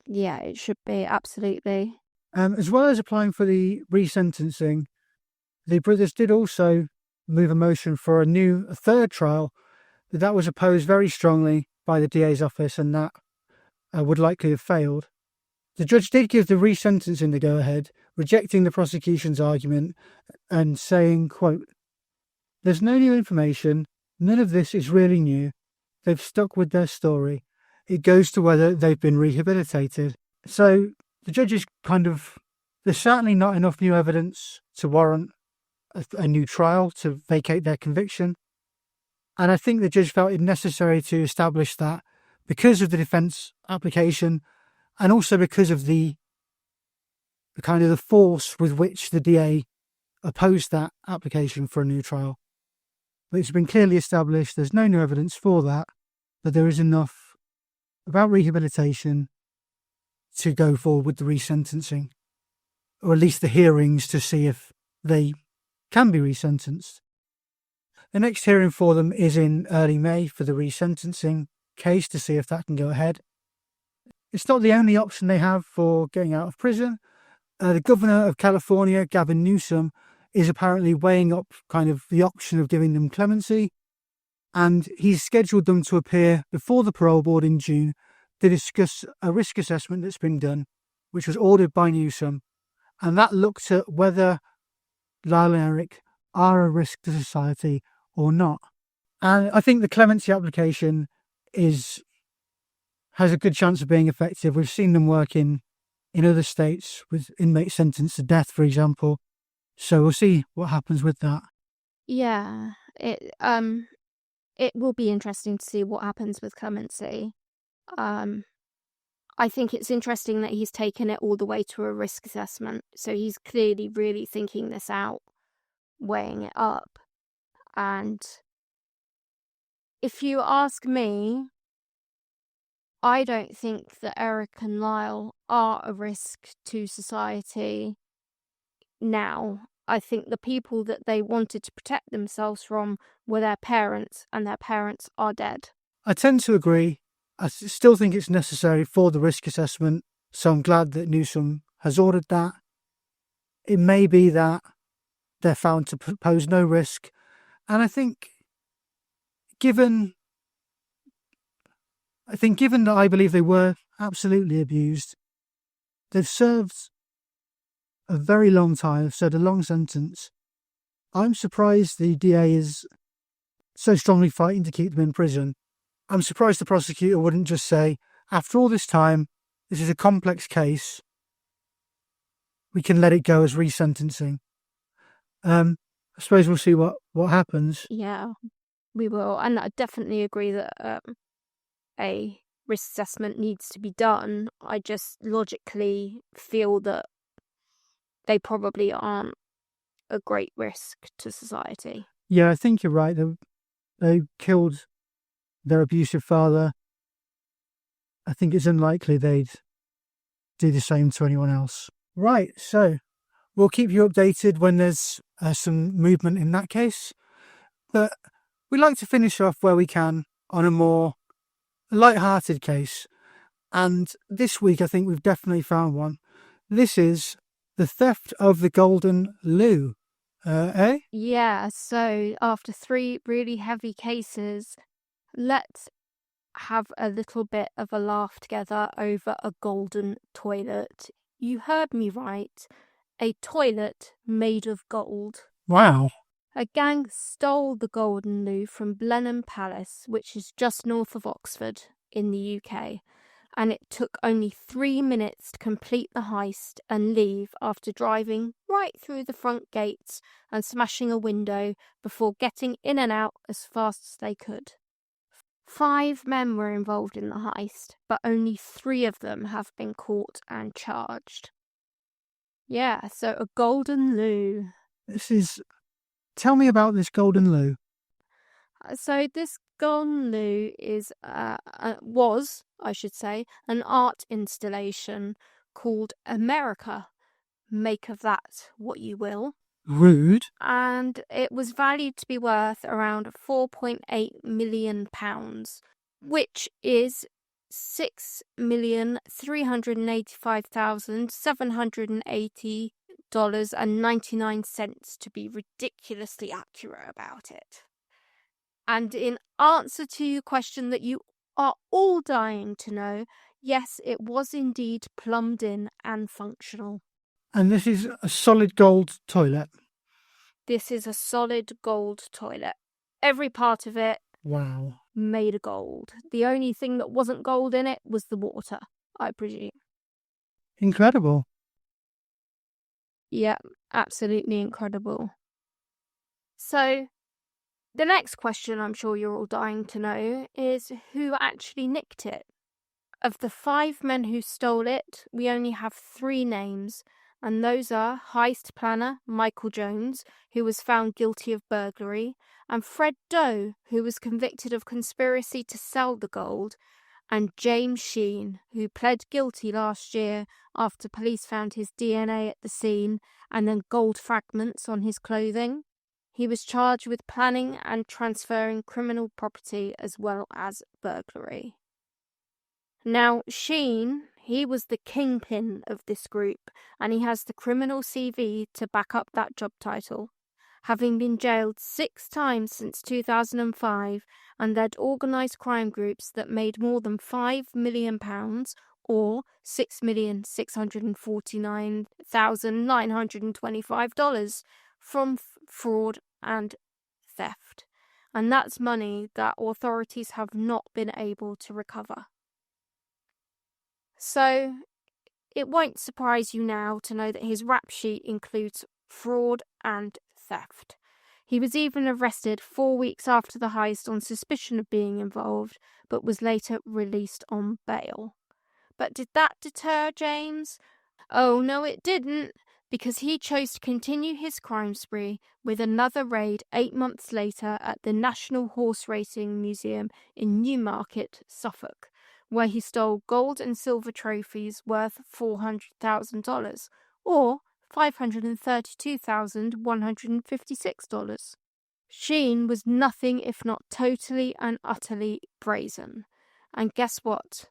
Yeah, it should be, absolutely. As well as applying for the resentencing, the brothers did also move a motion for a third trial, but that was opposed very strongly by the DA's office, and that would likely have failed. The judge did give the resentencing the go-ahead, rejecting the prosecution's argument and saying, quote, "There's no new information. None of this is really new. They've stuck with their story. It goes to whether they've been rehabilitated." So the judge is there's certainly not enough new evidence to warrant a new trial to vacate their conviction. And I think the judge felt it necessary to establish that because of the defence application and also because of the force with which the DA opposed that application for a new trial. But it's been clearly established there's no new evidence for that, but there is enough about rehabilitation to go forward with the resentencing, or at least the hearings to see if they can be resentenced. The next hearing for them is in early May for the resentencing case to see if that can go ahead. It's not the only option they have for getting out of prison. The governor of California, Gavin Newsom, is apparently weighing up the option of giving them clemency, and he's scheduled them to appear before the parole board in June to discuss a risk assessment that's been done, which was ordered by Newsom, and that looked at whether Lyle and Erik are a risk to society or not. And I think the clemency application has a good chance of being effective. We've seen them work in other states with inmates sentenced to death, for example. So we'll see what happens with that. Yeah, it will be interesting to see what happens with clemency. I think it's interesting that he's taken it all the way to a risk assessment. So he's clearly really thinking this out, weighing it up. And if you ask me, I don't think that Erik and Lyle are a risk to society now. I think the people that they wanted to protect themselves from were their parents, and their parents are dead. I tend to agree. I still think it's necessary for the risk assessment, so I'm glad that Newsom has ordered that. It may be that they're found to pose no risk, and I think given that I believe they were absolutely abused, they've served a very long time, they've served a long sentence. I'm surprised the DA is so strongly fighting to keep them in prison. I'm surprised the prosecutor wouldn't just say, after all this time, this is a complex case, we can let it go as resentencing. I suppose we'll see what happens. Yeah, we will. And I definitely agree that a risk assessment needs to be done. I just logically feel that they probably aren't a great risk to society. Yeah, I think you're right. They killed their abusive father. I think it's unlikely they'd do the same to anyone else. Right, so we'll keep you updated when there's some movement in that case. But we like to finish off where we can on a more light-hearted case. And this week, I think we've definitely found one. This is the theft of the Golden Loo. Eh? Yeah, so after 3 really heavy cases, let's have a little bit of a laugh together over a golden toilet. You heard me right. A toilet made of gold. Wow. A gang stole the Golden Loo from Blenheim Palace, which is just north of Oxford in the UK, and it took only 3 minutes to complete the heist and leave after driving right through the front gates and smashing a window before getting in and out as fast as they could. 5 men were involved in the heist, but only 3 of them have been caught and charged. Yeah, so a Golden Loo. Tell me about this Golden Loo. So this Golden Loo was, I should say, an art installation called America. Make of that what you will. Rude. And it was valued to be worth around £4.8 million, which is $6,385,780.99 to be ridiculously accurate about it. And in answer to your question that you are all dying to know, yes, it was indeed plumbed in and functional. And this is a solid gold toilet. This is a solid gold toilet. Every part of it Wow. made of gold. The only thing that wasn't gold in it was the water, I presume. Incredible. Yeah, absolutely incredible. So, the next question I'm sure you're all dying to know is who actually nicked it? Of the 5 men who stole it, we only have 3 names, and those are heist planner Michael Jones, who was found guilty of burglary, and Fred Doe, who was convicted of conspiracy to sell the gold, and James Sheen, who pled guilty last year after police found his DNA at the scene and then gold fragments on his clothing. He was charged with planning and transferring criminal property as well as burglary. Now, Sheen, he was the kingpin of this group, and he has the criminal CV to back up that job title, having been jailed 6 times since 2005 and led organised crime groups that made more than £5 million or $6,649,925 from fraud and theft. And that's money that authorities have not been able to recover. So, it won't surprise you now to know that his rap sheet includes fraud and theft. He was even arrested 4 weeks after the heist on suspicion of being involved, but was later released on bail. But did that deter James? Oh, no, it didn't, because he chose to continue his crime spree with another raid 8 months later at the National Horse Racing Museum in Newmarket, Suffolk, where he stole gold and silver trophies worth $400,000, or $532,156. Sheen was nothing if not totally and utterly brazen. And guess what?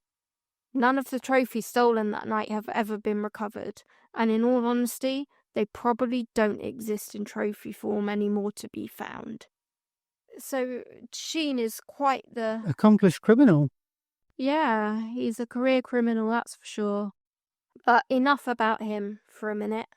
None of the trophies stolen that night have ever been recovered, and in all honesty, they probably don't exist in trophy form anymore to be found. So Sheen is quite the... accomplished criminal. Yeah, he's a career criminal, that's for sure. But enough about him for a minute,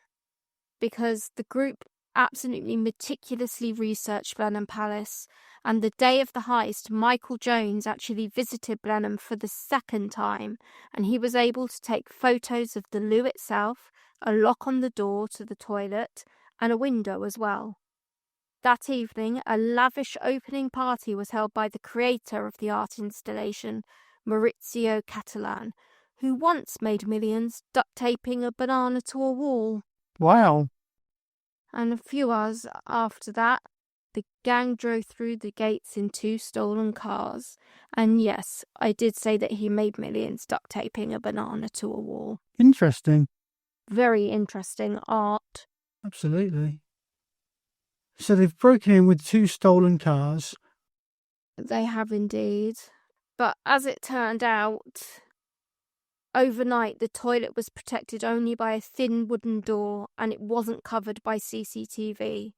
because the group absolutely meticulously researched Blenheim Palace, and the day of the heist, Michael Jones actually visited Blenheim for the 2nd time, and he was able to take photos of the loo itself, a lock on the door to the toilet, and a window as well. That evening, a lavish opening party was held by the creator of the art installation, Maurizio Catalan, who once made millions duct taping a banana to a wall. Wow. And a few hours after that, the gang drove through the gates in 2 stolen cars. And yes, I did say that he made millions duct taping a banana to a wall. Interesting. very interesting art. Absolutely. So they've broken in with 2 stolen cars. They have indeed. But as it turned out, overnight the toilet was protected only by a thin wooden door and it wasn't covered by CCTV.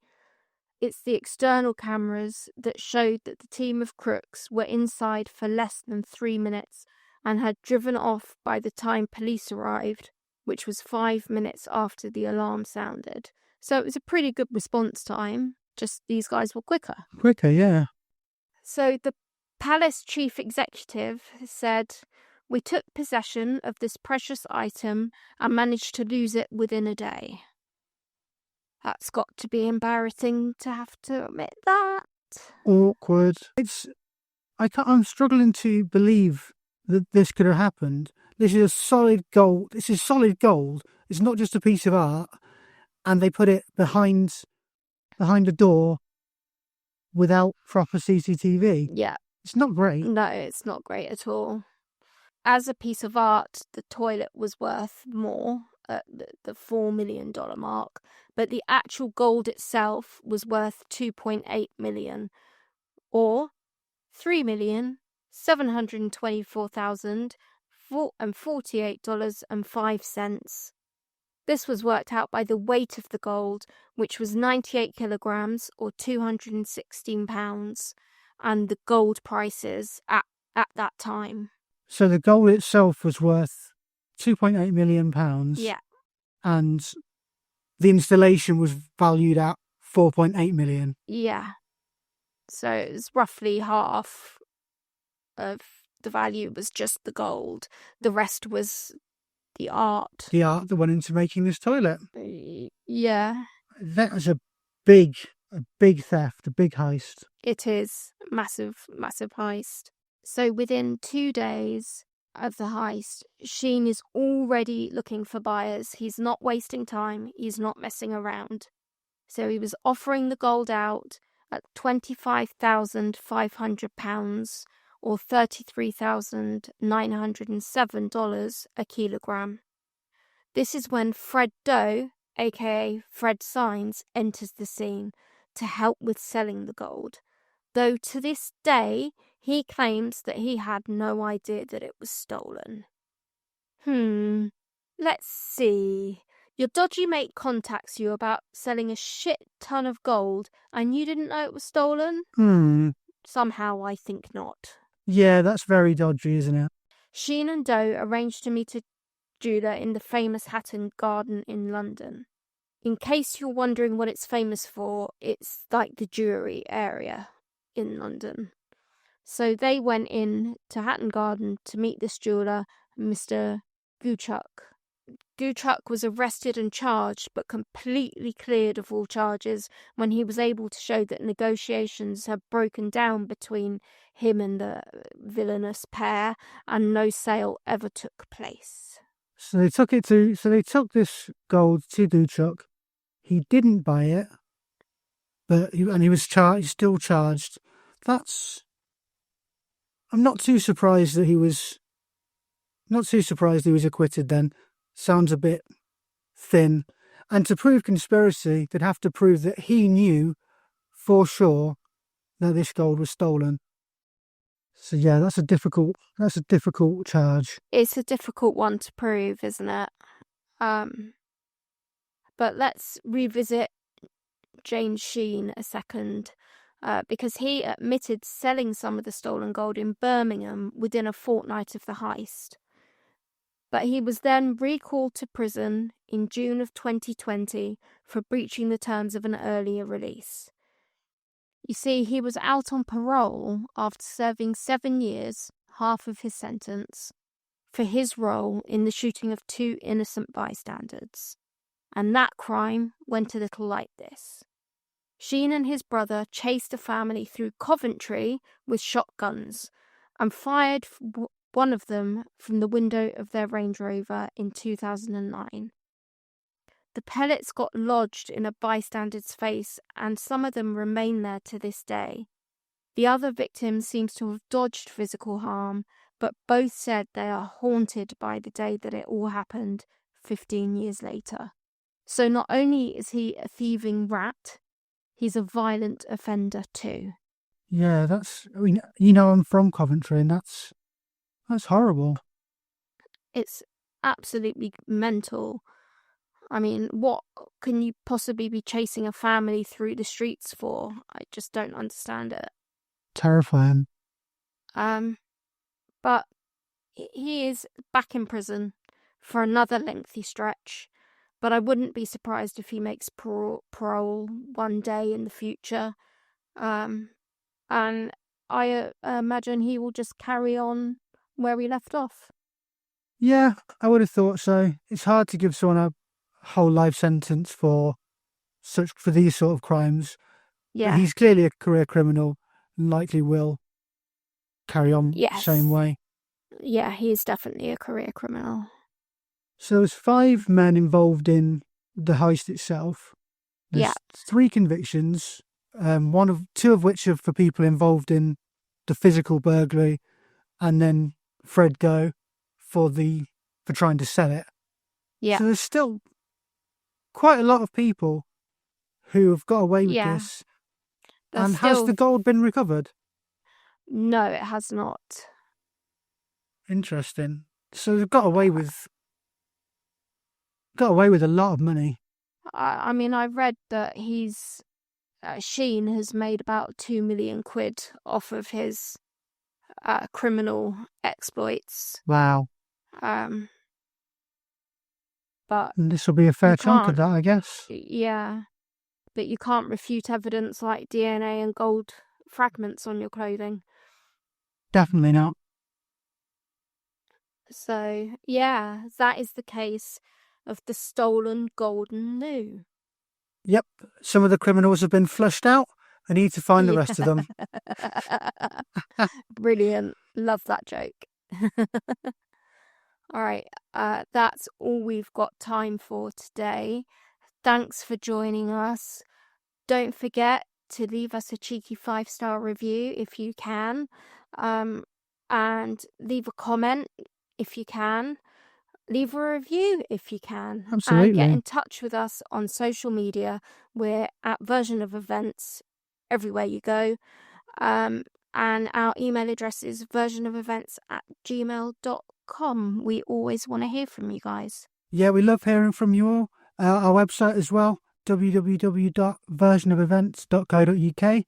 It's the external cameras that showed that the team of crooks were inside for less than 3 minutes and had driven off by the time police arrived, which was 5 minutes after the alarm sounded. So it was a pretty good response time, just these guys were quicker. Quicker, yeah. So the palace chief executive said, "We took possession of this precious item and managed to lose it within a day." That's got to be embarrassing to have to admit that. Awkward. I'm struggling to believe that this could have happened. This is solid gold. It's not just a piece of art. And they put it behind a door without proper CCTV. Yeah. It's not great. No, it's not great at all. As a piece of art, the toilet was worth more at the $4 million mark, but the actual gold itself was worth $2.8 million, or $3,724,048.05. This was worked out by the weight of the gold, which was 98 kilograms or 216 pounds, and the gold prices at that time. So the gold itself was worth £2.8 million. Yeah. And the installation was valued at $4.8 million. Yeah. So it was roughly half of the value was just the gold. The rest was the art. The art that went into making this toilet. Yeah. That was a big theft, a big heist. It is massive heist. So within 2 days of the heist, Sheen is already looking for buyers. He's not wasting time. He's not messing around. So he was offering the gold out at £25,500 or $33,907 a kilogram. This is when Fred Doe, aka Fred Signs, enters the scene to help with selling the gold. Though to this day, he claims that he had no idea that it was stolen. Let's see. Your dodgy mate contacts you about selling a shit ton of gold and you didn't know it was stolen? Somehow I think not. Yeah, that's very dodgy, isn't it? Sheen and Doe arranged to meet a jeweller in the famous Hatton Garden in London. In case you're wondering what it's famous for, it's like the jewellery area in London. So they went in to Hatton Garden to meet this jeweller, Mr. Guchuk. Guchuk was arrested and charged, but completely cleared of all charges when he was able to show that negotiations had broken down between him and the villainous pair, and no sale ever took place. So they took this gold to Guchuk. He didn't buy it, he was still charged. I'm not too surprised he was acquitted then. Sounds a bit thin. And to prove conspiracy, they'd have to prove that he knew for sure that this gold was stolen. So yeah, that's a difficult charge. It's a difficult one to prove, isn't it? But let's revisit James Sheen a second, because he admitted selling some of the stolen gold in Birmingham within a fortnight of the heist. But he was then recalled to prison in June of 2020 for breaching the terms of an earlier release. You see, he was out on parole after serving 7 years, half of his sentence, for his role in the shooting of 2 innocent bystanders. And that crime went a little like this. Sheen and his brother chased a family through Coventry with shotguns and fired one of them from the window of their Range Rover in 2009. The pellets got lodged in a bystander's face and some of them remain there to this day. The other victim seems to have dodged physical harm, but both said they are haunted by the day that it all happened 15 years later. So not only is he a thieving rat, he's a violent offender too. Yeah, I'm from Coventry, and that's horrible. It's absolutely mental. I mean, what can you possibly be chasing a family through the streets for? I just don't understand it. Terrifying. But he is back in prison for another lengthy stretch. But I wouldn't be surprised if he makes parole one day in the future. And I imagine he will just carry on where he left off. Yeah, I would have thought so. It's hard to give someone a whole life sentence for these sort of crimes. Yeah. But he's clearly a career criminal and likely will carry on the same way. Yeah, he is definitely a career criminal. So there's 5 men involved in the heist itself. There's 3 convictions, 2 of which are for people involved in the physical burglary, and then Fred Go for trying to sell it. Yeah. So there's still quite a lot of people who have got away with this. Has the gold been recovered? No, it has not. Interesting. So they've got away with a lot of money. I mean, I read that Sheen has made about 2 million quid off of his criminal exploits. Wow. But this will be a fair chunk of that, I guess. Yeah, but you can't refute evidence like DNA and gold fragments on your clothing. Definitely not. So, yeah, that is the case of the stolen golden loo. Yep, some of the criminals have been flushed out. I need to find the rest of them. Brilliant. Love that joke. All right, that's all we've got time for today. Thanks for joining us. Don't forget to leave us a cheeky 5-star review if you can, and leave a comment if you can. Leave a review if you can. Absolutely. And get in touch with us on social media. We're at Version of Events everywhere you go. And our email address is versionofevents@gmail.com. We always want to hear from you guys. Yeah, we love hearing from you all. Our website as well, www.versionofevents.co.uk.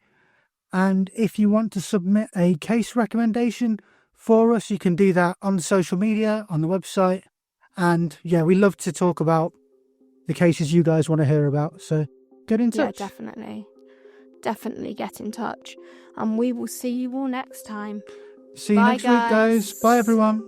And if you want to submit a case recommendation for us, you can do that on social media, on the website. And yeah, we love to talk about the cases you guys want to hear about. So get in touch. Yeah, definitely. Definitely get in touch. And we will see you all next time. See you next week, guys. Bye, everyone.